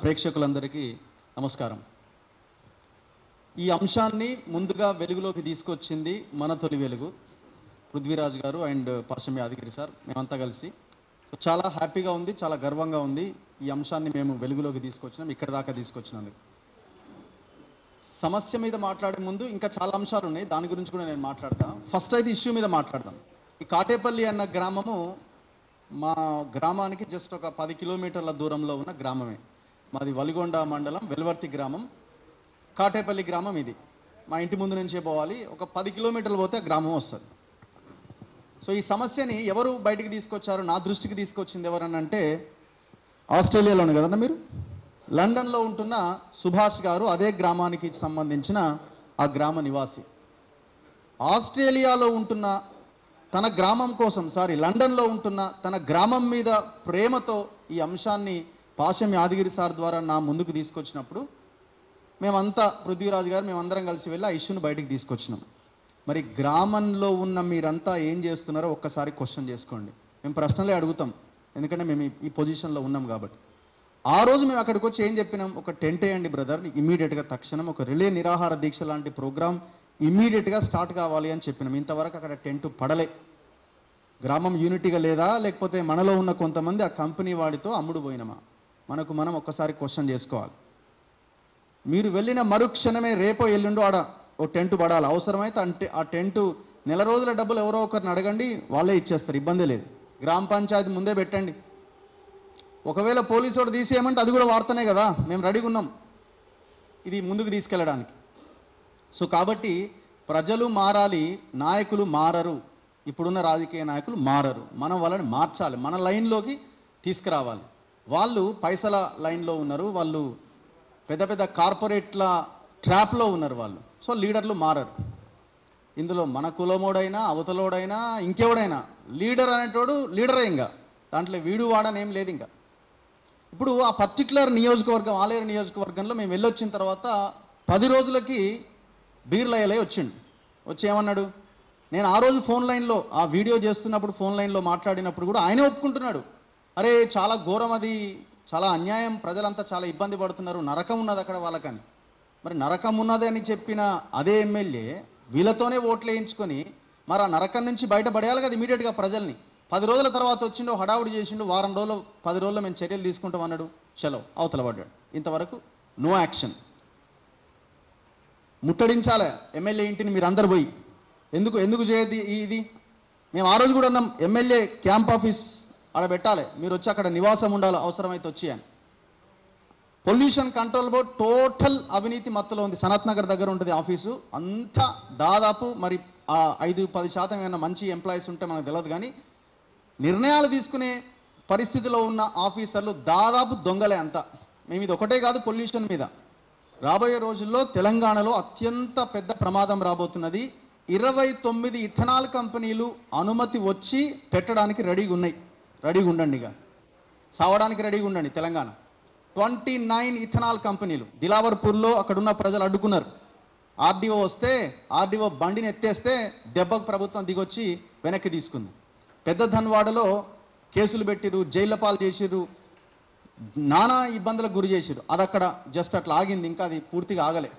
ప్రేక్షకులందరికీ నమస్కారం. ఈ అంశాన్ని ముందుగా వెలుగులోకి తీసుకొచ్చింది మన తొలి వెలుగు పృథ్వీరాజ్ గారు అండ్ పాశం యాదగిరి సార్. మేమంతా కలిసి చాలా హ్యాపీగా ఉంది, చాలా గర్వంగా ఉంది. ఈ అంశాన్ని మేము వెలుగులోకి తీసుకొచ్చినాం, ఇక్కడ దాకా తీసుకొచ్చినందుకు. సమస్య మీద మాట్లాడే ముందు ఇంకా చాలా అంశాలు ఉన్నాయి, దాని గురించి కూడా నేను మాట్లాడతాను. ఫస్ట్ అయితే ఇష్యూ మీద మాట్లాడదాం. ఈ కాటేపల్లి అన్న గ్రామము మా గ్రామానికి జస్ట్ ఒక 10 కిలోమీటర్ల దూరంలో ఉన్న గ్రామమే. మాది వలిగొండ మండలం వెల్వర్తి గ్రామం, కాటేపల్లి గ్రామం. ఇది మా ఇంటి ముందు నుంచే పోవాలి, ఒక 10 కిలోమీటర్లు పోతే గ్రామం వస్తుంది. సో ఈ సమస్యని ఎవరు బయటికి తీసుకొచ్చారు, నా దృష్టికి తీసుకొచ్చింది ఎవరనంటే ఆస్ట్రేలియాలోనే కదన్నా మీరు, లండన్లో ఉంటున్న సుభాష్ గారు, అదే గ్రామానికి సంబంధించిన ఆ గ్రామ నివాసి. ఆస్ట్రేలియాలో ఉంటున్న తన గ్రామం కోసం, లండన్లో ఉంటున్న తన గ్రామం మీద ప్రేమతో ఈ అంశాన్ని పాశం యాదగిరి సార్ ద్వారా నా ముందుకు తీసుకొచ్చినప్పుడు మేమంతా, పృథ్వీరాజ్ గారు, మేమందరం కలిసి వెళ్ళి ఆ ఇష్యూని బయటికి తీసుకొచ్చినాం. మరి గ్రామంలో ఉన్న మీరంతా ఏం చేస్తున్నారో ఒక్కసారి క్వశ్చన్ చేసుకోండి. మేము ప్రశ్నలే అడుగుతాం, ఎందుకంటే మేము ఈ పొజిషన్లో ఉన్నాం కాబట్టి. ఆ రోజు మేము అక్కడికి వచ్చి ఏం చెప్పినాం, ఒక టెంట్ వేయండి బ్రదర్, ఇమీడియట్గా తక్షణం ఒక రిలే నిరాహార దీక్ష లాంటి ప్రోగ్రామ్ ఇమీడియట్గా స్టార్ట్ కావాలి అని చెప్పినాం. ఇంతవరకు అక్కడ టెంట్ పడలే. గ్రామం యూనిటీగా లేదా, లేకపోతే మనలో ఉన్న కొంతమంది ఆ కంపెనీ వాడితో అమ్ముడు పోయినమా? మనకు మనం ఒక్కసారి క్వశ్చన్ చేసుకోవాలి. మీరు వెళ్ళిన మరుక్షణమే రేపో ఎల్లుండో ఆడ ఓ టెంట్ పడాలి. అవసరమైతే ఆ టెంటు నెల రోజుల డబ్బులు ఎవరో ఒకరిని అడగండి, వాళ్ళే ఇచ్చేస్తారు, ఇబ్బంది లేదు. గ్రామ పంచాయతీ ముందే పెట్టండి. ఒకవేళ పోలీసు వాడు తీసేయమంటే అది కూడా వార్తనే కదా, మేము రెడీగా ఉన్నాం ఇది ముందుకు తీసుకెళ్ళడానికి. సో కాబట్టి ప్రజలు మారాలి, నాయకులు మారరు. ఇప్పుడున్న రాజకీయ నాయకులు మారరు. మనం వాళ్ళని మార్చాలి, మన లైన్లోకి తీసుకురావాలి. వాళ్ళు పైసల లైన్లో ఉన్నారు, వాళ్ళు పెద్ద పెద్ద కార్పొరేట్ల ట్రాప్లో ఉన్నారు వాళ్ళు. సో లీడర్లు మారరు. ఇందులో మన కులమోడైనా, అవతలోడైనా, ఇంకెవడైనా లీడర్ అనేటోడు లీడరే. ఇంకా దాంట్లో వీడు వాడనేం లేదు. ఇంకా ఇప్పుడు ఆ పర్టికులర్ నియోజకవర్గం, ఆలేరు నియోజకవర్గంలో మేము వెళ్ళొచ్చిన తర్వాత 10 రోజులకి బీర్లయ్యలే వచ్చిండు. వచ్చి ఏమన్నాడు, నేను ఆ రోజు ఫోన్ లైన్లో ఆ వీడియో చేస్తున్నప్పుడు ఫోన్ లైన్లో మాట్లాడినప్పుడు కూడా ఆయనే ఒప్పుకుంటున్నాడు, అరే చాలా ఘోరం, అది చాలా అన్యాయం, ప్రజలంతా చాలా ఇబ్బంది పడుతున్నారు, నరకం ఉన్నది అక్కడ వాళ్ళకని. మరి నరకం ఉన్నది అని చెప్పిన అదే ఎమ్మెల్యే వీళ్ళతోనే ఓట్లు వేయించుకొని మరి ఆ నరకం నుంచి బయటపడేయాలి కదా ఇమీడియట్గా ప్రజల్ని. 10 రోజుల తర్వాత వచ్చిండో, హడావుడి చేసిండు, వారం రోజులు 10 రోజుల్లో మేము చర్యలు తీసుకుంటాం అన్నాడు, చలో అవతల పడ్డాడు. ఇంతవరకు నో యాక్షన్. ముట్టడించాలి ఎమ్మెల్యే ఇంటిని మీరు అందరు పోయి. ఎందుకు చేయదు ఇది? మేము ఆ రోజు కూడా అన్నాం, ఎమ్మెల్యే క్యాంప్ ఆఫీస్ ఆడ పెట్టాలి, మీరు వచ్చి అక్కడ నివాసం ఉండాలి అవసరమైతే వచ్చి అని. పొల్యూషన్ కంట్రోల్ బోర్డ్ టోటల్ అవినీతి మత్తులో ఉంది. సనత్ నగర్ దగ్గర ఉంటుంది ఆఫీసు. అంతా దాదాపు మరి 5-10% ఏమైనా మంచి ఎంప్లాయీస్ ఉంటే మనకు తెలియదు, కానీ నిర్ణయాలు తీసుకునే పరిస్థితిలో ఉన్న ఆఫీసర్లు దాదాపు దొంగలే అంతా. మేము ఇది ఒకటే కాదు, పొల్యూషన్ మీద రాబోయే రోజుల్లో తెలంగాణలో అత్యంత పెద్ద ప్రమాదం రాబోతున్నది. 29 ఇథనాల్ కంపెనీలు అనుమతి వచ్చి పెట్టడానికి రెడీగా ఉన్నాయి. రెడీగా ఉండండి, ఇక సావడానికి రెడీగా ఉండండి. తెలంగాణ 29 ఇథనాల్ కంపెనీలు. దిలావర్పూర్లో అక్కడున్న ప్రజలు అడ్డుకున్నారు. ఆర్డీఓ వస్తే, ఆర్డీఓ బండిని ఎత్తేస్తే దెబ్బకు ప్రభుత్వం దిగొచ్చి వెనక్కి తీసుకుంది. పెద్ద ధన్వాడలో కేసులు పెట్టిరు, జైళ్ళ పాలు చేసిరు, నానా ఇబ్బందులకు గురి చేసిరు. అది అక్కడ జస్ట్ అట్లా ఆగింది, ఇంకా అది పూర్తిగా ఆగలే.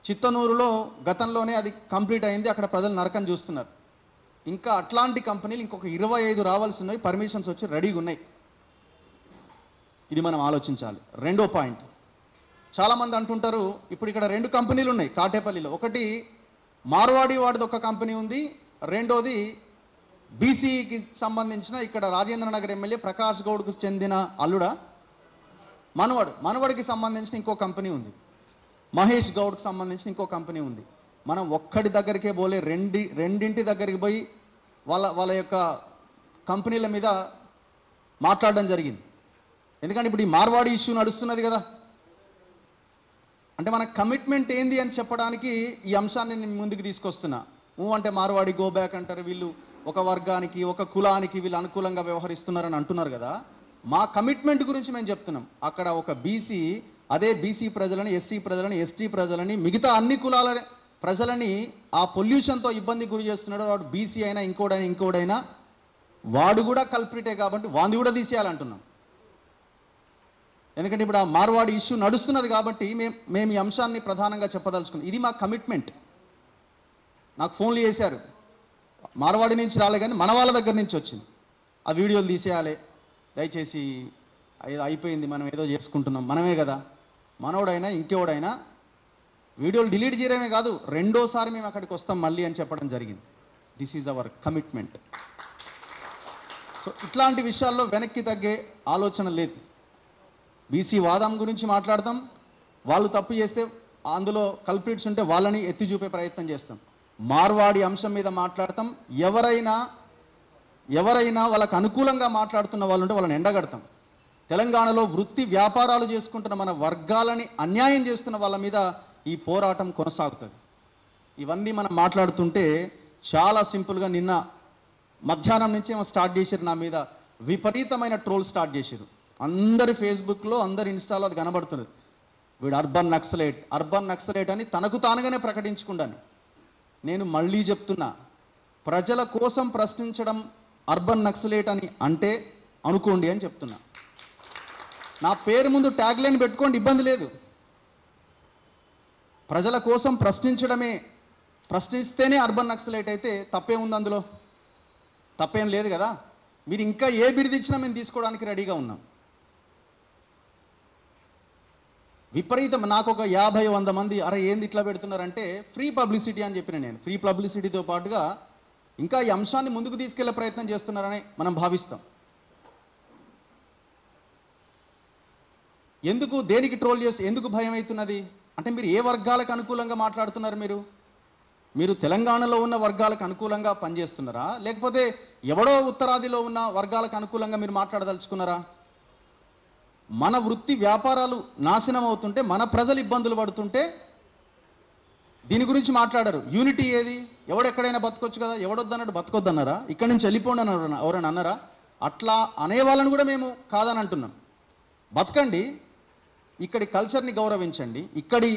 చిత్తనూరులో గతంలోనే అది కంప్లీట్ అయింది, అక్కడ ప్రజలు నరకం చూస్తున్నారు. ఇంకా అట్లాంటి కంపెనీలు ఇంకొక 25 రావాల్సి ఉన్నాయి, పర్మిషన్స్ వచ్చి రెడీగా ఉన్నాయి. ఇది మనం ఆలోచించాలి. రెండో పాయింట్, చాలామంది అంటుంటారు ఇప్పుడు ఇక్కడ 2 కంపెనీలు ఉన్నాయి కాటేపల్లిలో. ఒకటి మార్వాడి వాడిది ఒక కంపెనీ ఉంది, రెండోది బీసీకి సంబంధించిన ఇక్కడ రాజేంద్ర నగర్ ఎమ్మెల్యే ప్రకాష్ గౌడ్కు చెందిన అల్లుడ మనవడికి సంబంధించిన ఇంకో కంపెనీ ఉంది, మహేష్ గౌడ్కి సంబంధించిన ఇంకో కంపెనీ ఉంది. మనం ఒక్కడి దగ్గరికే పోలే, రెండింటి దగ్గరికి పోయి వాళ్ళ యొక్క కంపెనీల మీద మాట్లాడడం జరిగింది. ఎందుకంటే ఇప్పుడు ఈ మార్వాడి ఇష్యూ నడుస్తున్నది కదా, అంటే మన కమిట్మెంట్ ఏంది అని చెప్పడానికి ఈ అంశాన్ని నేను ముందుకు తీసుకొస్తున్నా. అంటే మార్వాడి గో బ్యాక్ అంటారు, వీళ్ళు ఒక వర్గానికి, ఒక కులానికి వీళ్ళు అనుకూలంగా వ్యవహరిస్తున్నారని అంటున్నారు కదా. మా కమిట్మెంట్ గురించి మేము చెప్తున్నాం. అక్కడ ఒక బీసీ అదే బీసీ ప్రజలని, ఎస్సీ ప్రజలని, ఎస్టీ ప్రజలని, మిగతా అన్ని కులాల ప్రజలని ఆ పొల్యూషన్తో ఇబ్బంది గురి చేస్తున్నాడు. వాడు బీసీ అయినా ఇంకోడైనా వాడు కూడా కల్ప్రిటే కాబట్టి వాడిని కూడా తీసేయాలంటున్నాం. ఎందుకంటే ఇప్పుడు ఆ మార్వాడి ఇష్యూ నడుస్తున్నది కాబట్టి మేము ఈ అంశాన్ని ప్రధానంగా చెప్పదలుచుకున్నాం. ఇది మా కమిట్మెంట్. నాకు ఫోన్లు చేశారు, మార్వాడి నుంచి రాలే కానీ మన వాళ్ళ దగ్గర నుంచి వచ్చింది. ఆ వీడియోలు తీసేయాలి దయచేసి, అయిపోయింది, మనం ఏదో చేసుకుంటున్నాం, మనమే కదా, మనోడైనా ఇంకెవడైనా వీడియోలు డిలీట్ చేయడమే కాదు, రెండోసారి మేము అక్కడికి వస్తాం మళ్ళీ అని చెప్పడం జరిగింది. This is our commitment. So ఇట్లాంటి విషయాల్లో వెనక్కి తగ్గే ఆలోచన లేదు. బీసీ వాదం గురించి మాట్లాడతాం, వాళ్ళు తప్పు చేస్తే అందులో కల్ప్రిట్స్ ఉంటే వాళ్ళని ఎత్తి చూపే ప్రయత్నం చేస్తాం. మార్వాడి అంశం మీద మాట్లాడతాం, ఎవరైనా వాళ్ళకు అనుకూలంగా మాట్లాడుతున్న వాళ్ళు ఉంటే వాళ్ళని ఎండగడతాం. తెలంగాణలో వృత్తి వ్యాపారాలు చేసుకుంటున్న మన వర్గాలని అన్యాయం చేస్తున్న వాళ్ళ మీద ఈ పోరాటం కొనసాగుతుంది. ఇవన్నీ మనం మాట్లాడుతుంటే చాలా సింపుల్గా నిన్న మధ్యాహ్నం నుంచి ఏమో స్టార్ట్ చేశారు, నా మీద విపరీతమైన ట్రోల్ స్టార్ట్ చేశారు. అందరి ఫేస్బుక్లో అందరి ఇన్స్టాలో అది కనబడుతుంది. వీడు అర్బన్ నక్సలైట్ అని తనకు తానుగానే ప్రకటించుకుంటాను. నేను మళ్ళీ చెప్తున్నా, ప్రజల కోసం ప్రశ్నించడం అర్బన్ నక్సలైట్ అని అంటే అనుకోండి అని చెప్తున్నా. నా పేరు ముందు ట్యాగ్ లైన్ పెట్టుకోండి, ఇబ్బంది లేదు. ప్రజల కోసం ప్రశ్నిస్తేనే అర్బన్ నక్సలైట్ అయితే తప్పేముంది? అందులో తప్పేం లేదు కదా. మీరు ఇంకా ఏ బిరుదు ఇచ్చినా మేము తీసుకోవడానికి రెడీగా ఉన్నాం. విపరీతం నాకు ఒక 50-100 మంది అరే ఏంది ఇట్లా పెడుతున్నారంటే ఫ్రీ పబ్లిసిటీ అని చెప్పిన నేను. ఫ్రీ పబ్లిసిటీతో పాటుగా ఇంకా ఈ అంశాన్ని ముందుకు తీసుకెళ్లే ప్రయత్నం చేస్తున్నారని మనం భావిస్తాం. దేనికి ట్రోల్ చేసి ఎందుకు భయం అవుతున్నది అంటే, మీరు ఏ వర్గాలకు అనుకూలంగా మాట్లాడుతున్నారు? మీరు తెలంగాణలో ఉన్న వర్గాలకు అనుకూలంగా పనిచేస్తున్నారా, లేకపోతే ఎవడో ఉత్తరాదిలో ఉన్న వర్గాలకు అనుకూలంగా మీరు మాట్లాడదలుచుకున్నారా? మన వృత్తి వ్యాపారాలు నాశనం అవుతుంటే, మన ప్రజలు ఇబ్బందులు పడుతుంటే దీని గురించి మాట్లాడరు. యూనిటీ ఏది? ఎవడెక్కడైనా బతకొచ్చు కదా, ఎవడొద్దన్నట్టు బతకొద్దన్నారా? ఇక్కడి నుంచి వెళ్ళిపోండి అన్నారు ఎవరైనా అన్నారా? అట్లా అనేవాళ్ళని కూడా మేము కాదని అంటున్నాం. బతకండి, ఇక్కడి కల్చర్ని గౌరవించండి. ఇక్కడి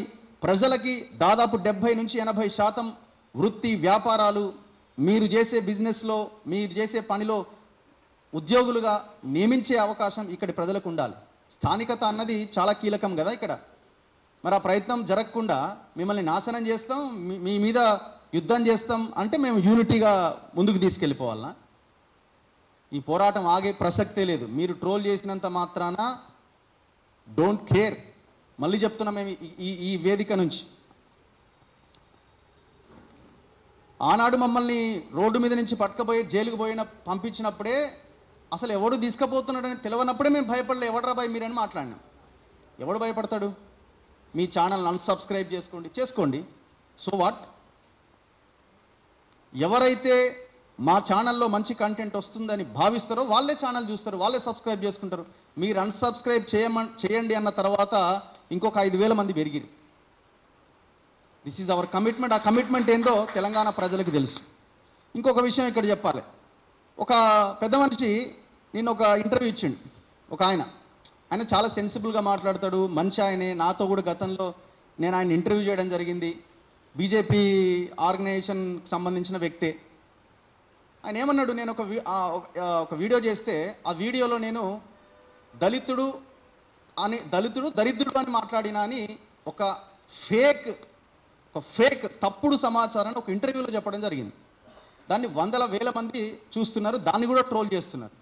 ప్రజలకి దాదాపు 70-80% వృత్తి వ్యాపారాలు, మీరు చేసే బిజినెస్లో, మీరు చేసే పనిలో ఉద్యోగులుగా నియమించే అవకాశం ఇక్కడి ప్రజలకు ఉండాలి. స్థానికత అన్నది చాలా కీలకం కదా ఇక్కడ. మరి ఆ ప్రయత్నం జరగకుండా మిమ్మల్ని నాశనం చేస్తాం, మీ మీద యుద్ధం చేస్తాం అంటే మేము యూనిటీగా ముందుకు తీసుకెళ్ళిపోవాలనా? ఈ పోరాటం ఆగే ప్రసక్తే లేదు. మీరు ట్రోల్ చేసినంత మాత్రాన డోంట్ కేర్. మళ్ళీ చెప్తున్నాం మేము ఈ వేదిక నుంచి, ఆనాడు మమ్మల్ని రోడ్డు మీద నుంచి పట్టుకపోయి జైలుకు పంపించినప్పుడే అసలు ఎవడు తీసుకుపోతున్నాడని తెలియనప్పుడే మేము భయపడలే. ఎవడరా భయ మీరని మాట్లాడినాం. ఎవడు భయపడతాడు? మీ ఛానల్ని అన్సబ్స్క్రైబ్ చేసుకోండి. So what? ఎవరైతే మా ఛానల్లో మంచి కంటెంట్ వస్తుందని భావిస్తారో వాళ్ళే ఛానల్ చూస్తారు, వాళ్ళే సబ్స్క్రైబ్ చేసుకుంటారు. మీరు అన్సబ్స్క్రైబ్ చేయండి అన్న తర్వాత ఇంకొక 5,000 మంది పెరిగిరు. This is our commitment. ఆ కమిట్మెంట్ ఏందో తెలంగాణ ప్రజలకు తెలుసు. ఇంకొక విషయం ఇక్కడ చెప్పాలి. ఒక పెద్ద మనిషి నేను ఒక ఇంటర్వ్యూ ఇచ్చిండు. ఒక ఆయన చాలా సెన్సిబుల్గా మాట్లాడతాడు, మంచి ఆయనే. నాతో కూడా గతంలో నేను ఆయన ఇంటర్వ్యూ చేయడం జరిగింది. బీజేపీ ఆర్గనైజేషన్కి సంబంధించిన వ్యక్తే. ఆయన ఏమన్నాడు, నేను ఒక వీడియో చేస్తే ఆ వీడియోలో నేను దళితుడు దరిద్రుడు అని మాట్లాడినా అని ఒక ఫేక్ తప్పుడు సమాచారాన్ని ఒక ఇంటర్వ్యూలో చెప్పడం జరిగింది. దాన్ని 100,000 మంది చూస్తున్నారు, దాన్ని కూడా ట్రోల్ చేస్తున్నారు.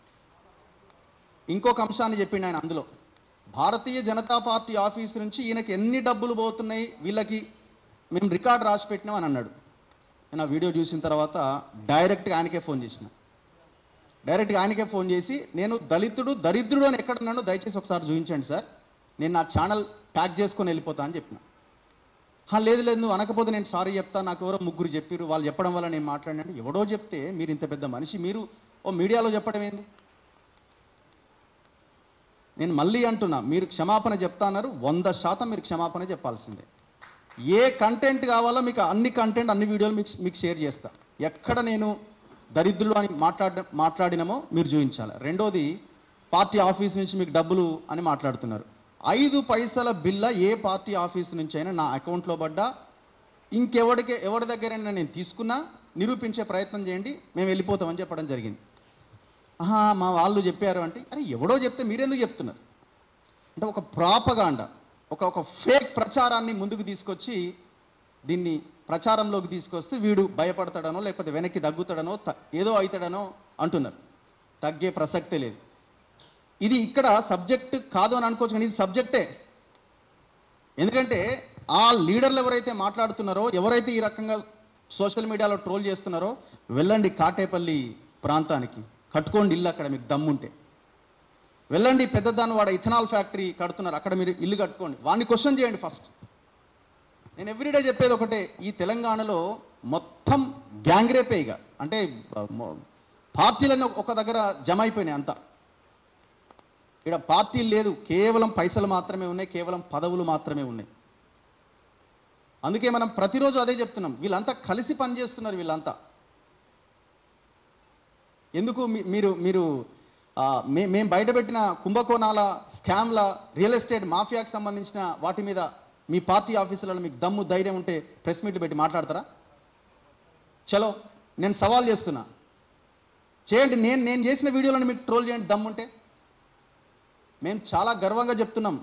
ఇంకొక అంశాన్ని చెప్పిండు ఆయన అందులో, భారతీయ జనతా పార్టీ ఆఫీసు నుంచి ఈయనకి ఎన్ని డబ్బులు పోతున్నాయి వీళ్ళకి మేము రికార్డు రాసి పెట్టినాం అని అన్నాడు. నేను ఆ వీడియో చూసిన తర్వాత డైరెక్ట్గా ఆయనకే ఫోన్ చేసి నేను దరిద్రుడు అని ఎక్కడున్నానో దయచేసి ఒకసారి చూపించండి సార్, నేను నా ఛానల్ ప్యాక్ చేసుకొని వెళ్ళిపోతా అని చెప్పిన. లేదు నువ్వు అనకపోతే నేను సారీ చెప్తా, నాకు ఎవరో 3 చెప్పారు, వాళ్ళు చెప్పడం వల్ల నేను మాట్లాడినట్టు. ఎవడో చెప్తే మీరు ఇంత పెద్ద మనిషి, మీరు మీడియాలో చెప్పడం ఏంది? నేను మళ్ళీ అంటున్నా, మీరు క్షమాపణ చెప్తా అన్నారు, 100% మీరు క్షమాపణ చెప్పాల్సిందే. ఏ కంటెంట్ కావాలో మీకు అన్ని వీడియోలు మీకు షేర్ చేస్తా. ఎక్కడ నేను దరిద్రులు అని మాట్లాడినామో మీరు చూపించాలి. రెండోది, పార్టీ ఆఫీస్ నుంచి మీకు డబ్బులు అని మాట్లాడుతున్నారు. 5 పైసల బిల్ల ఏ పార్టీ ఆఫీస్ నుంచి అయినా నా అకౌంట్లో పడ్డా ఎవరి దగ్గరైనా నేను తీసుకున్నా నిరూపించే ప్రయత్నం చేయండి, మేము వెళ్ళిపోతామని చెప్పడం జరిగింది. మా వాళ్ళు చెప్పారు అంటే, అరే ఎవడో చెప్తే మీరెందుకు చెప్తున్నారు? అంటే ఒక ప్రాపగాండా, ఒక ఫేక్ ప్రచారాన్ని ముందుకు తీసుకొచ్చి దీన్ని ప్రచారంలోకి తీసుకొస్తే వీడు భయపడతాడనో లేకపోతే వెనక్కి తగ్గుతాడనో ఏదో అవుతాడనో అంటున్నారు. తగ్గే ప్రసక్తే లేదు. ఇది ఇక్కడ సబ్జెక్ట్ కాదు అని అనుకోవచ్చు, కానీ ఇది సబ్జెక్టే. ఎందుకంటే ఆ లీడర్లు ఎవరైతే మాట్లాడుతున్నారో, ఎవరైతే ఈ రకంగా సోషల్ మీడియాలో ట్రోల్ చేస్తున్నారో, వెళ్ళండి కాటేపల్లి ప్రాంతానికి, కట్టుకోండి ఇల్లు అక్కడ మీకు దమ్ముంటే. వెళ్ళండి పెద్దదాన్ని వాడ ఇథనాల్ ఫ్యాక్టరీ కడుతున్నారు, అక్కడ మీరు ఇల్లు కట్టుకోండి, వాడిని క్వశ్చన్ చేయండి ఫస్ట్. నేను ఎవ్రీడే చెప్పేది ఒకటే, ఈ తెలంగాణలో మొత్తం గ్యాంగ్ రేపే. ఇక అంటే పార్టీలన్నీ ఒక దగ్గర జమ అయిపోయినాయి అంతా. ఇక్కడ పార్టీలు లేదు, కేవలం పైసలు మాత్రమే ఉన్నాయి, కేవలం పదవులు మాత్రమే ఉన్నాయి. అందుకే మనం ప్రతిరోజు అదే చెప్తున్నాం, వీళ్ళంతా కలిసి పనిచేస్తున్నారు. వీళ్ళంతా ఎందుకు మీరు మేము బయటపెట్టిన కుంభకోణాల, స్కామ్ల, రియల్ ఎస్టేట్ మాఫియాకి సంబంధించిన వాటి మీద మీ పార్టీ ఆఫీసులలో మీకు దమ్ము ధైర్యం ఉంటే ప్రెస్ మీట్లు పెట్టి మాట్లాడతారా? చలో, నేను సవాల్ చేస్తున్నా, చేయండి. నేను చేసిన వీడియోలను మీకు ట్రోల్ చేయండి దమ్ముంటే. మేము చాలా గర్వంగా చెప్తున్నాం,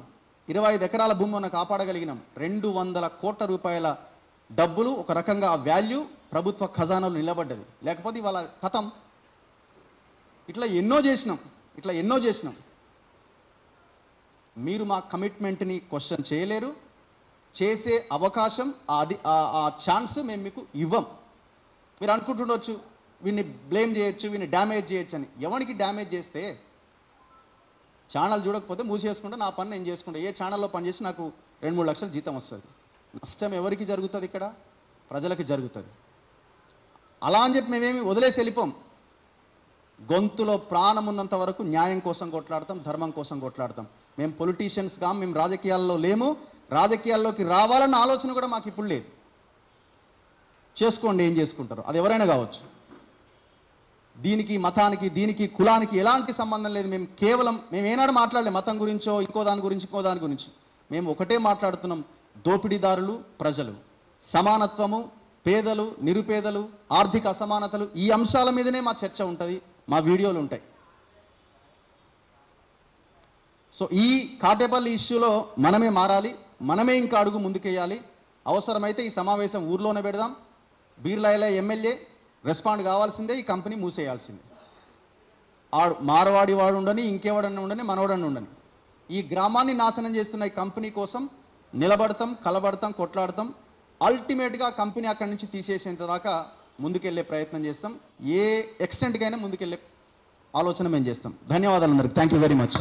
25 ఎకరాల భూమి మనం కాపాడగలిగినాం. 200 కోట్ల రూపాయల డబ్బులు, ఒక రకంగా ఆ వాల్యూ ప్రభుత్వ ఖజానాలో నిలబడ్డది. లేకపోతే ఇవాళ కథం. ఇట్లా ఎన్నో చేసినాం. మీరు మా కమిట్మెంట్ని క్వశ్చన్ చేయలేరు, చేసే అవకాశం ఆ ఛాన్స్ మేము మీకు ఇవ్వం. మీరు అనుకుంటుండొచ్చు వీడిని బ్లేమ్ చేయొచ్చు, వీడిని డ్యామేజ్ చేయొచ్చు అని. ఎవరికి డ్యామేజ్ చేస్తే, ఛానల్ చూడకపోతే మూసేసుకుంటే నా పని నేను చేసుకుంటా. ఏ ఛానల్లో పనిచేసి నాకు 2-3 లక్షల జీతం వస్తుంది. నష్టం ఎవరికి జరుగుతుంది? ఇక్కడ ప్రజలకి జరుగుతుంది. అలా అని చెప్పి మేమేమి వదిలేసి వెళ్ళిపోం. గొంతులో ప్రాణం ఉన్నంత వరకు న్యాయం కోసం కొట్లాడతాం, ధర్మం కోసం కొట్లాడతాం. మేము పొలిటీషియన్స్గా, మేము రాజకీయాల్లో లేము. రాజకీయాల్లోకి రావాలన్న ఆలోచన కూడా మాకు ఇప్పుడు లేదు. చేసుకోండి, ఏం చేసుకుంటారు, అది ఎవరైనా కావచ్చు. దీనికి మతానికి, దీనికి కులానికి ఎలాంటి సంబంధం లేదు. మేము ఏనాడు మాట్లాడలేదు మతం గురించో, ఇంకో దాని గురించి. మేము ఒకటే మాట్లాడుతున్నాం, దోపిడీదారులు, ప్రజలు, సమానత్వము, పేదలు, నిరుపేదలు, ఆర్థిక అసమానతలు, ఈ అంశాల మీదనే మా చర్చ ఉంటుంది, మా వీడియోలు ఉంటాయి. సో ఈ కాటేపల్లి ఇష్యూలో మనమే మారాలి, మనమే ఇంకా అడుగు ముందుకేయాలి. అవసరమైతే ఈ సమావేశం ఊర్లోనే పెడదాం. బీర్లాయిల ఎమ్మెల్యే రెస్పాండ్ కావాల్సిందే, ఈ కంపెనీ మూసేయాల్సిందే. మారవాడి వాడు ఉండని, ఇంకెవడన్నా ఉండని, మనవడన్నా ఉండని, ఈ గ్రామాన్ని నాశనం చేస్తున్న ఈ కంపెనీ కోసం నిలబడతాం, కలబడతాం, కొట్లాడతాం. అల్టిమేట్గా కంపెనీ అక్కడి నుంచి తీసేసేంత దాకా ముందుకెళ్ళే ప్రయత్నం చేస్తాం. ఏ ఎక్స్టెంట్కైనా ముందుకెళ్ళే ఆలోచన మేము చేస్తాం. ధన్యవాదాలు అందరికి. Thank you very much.